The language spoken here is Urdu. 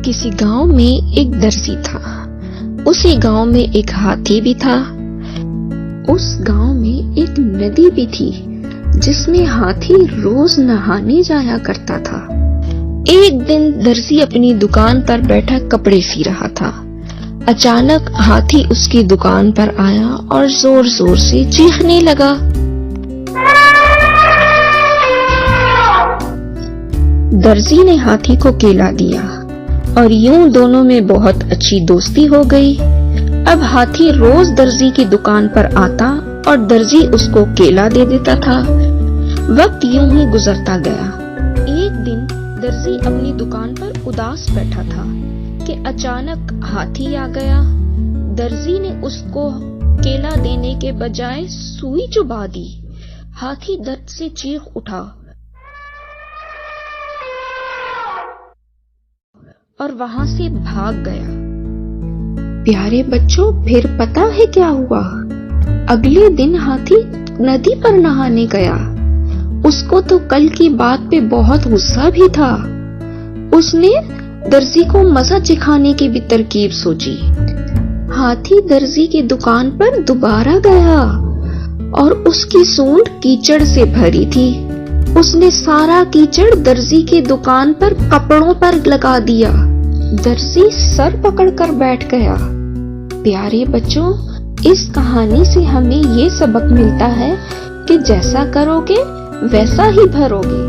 کسی گاؤں میں ایک درزی تھا. اسی گاؤں میں ایک ہاتھی بھی تھا. اس گاؤں میں ایک ندی بھی تھی جس میں ہاتھی روز نہانے جایا کرتا تھا. ایک دن درزی اپنی دکان پر بیٹھا کپڑے سی رہا تھا. اچانک ہاتھی اس کی دکان پر آیا اور زور زور سے چیخنے لگا. درزی نے ہاتھی کو کیلا دیا اور یوں دونوں میں بہت اچھی دوستی ہو گئی. اب ہاتھی روز درزی کی دکان پر آتا اور درزی اس کو کیلا دے دیتا تھا. وقت یوں ہی گزرتا گیا. ایک دن درزی اپنی دکان پر اداس بیٹھا تھا کہ اچانک ہاتھی آ گیا. درزی نے اس کو کیلا دینے کے بجائے سوئی چبھا دی. ہاتھی درد سے چیخ اٹھا اور وہاں سے بھاگ گیا. پیارے بچوں، پھر پتا ہے کیا ہوا؟ اگلے دن ہاتھی ندی پر نہانے گیا. اس کو تو کل کی بات پہ بہت غصہ بھی تھا. اس نے درزی کو مزہ چکھانے کی بھی ترکیب سوچی. ہاتھی درزی کی دکان پر دوبارہ گیا اور اس کی سونڈ کیچڑ سے بھری تھی. اس نے سارا کیچڑ درزی کی دکان پر کپڑوں پر لگا دیا. درزی سر پکڑ کر بیٹھ گیا. پیارے بچوں، اس کہانی سے ہمیں یہ سبق ملتا ہے کہ جیسا کرو گے ویسا ہی بھرو گے.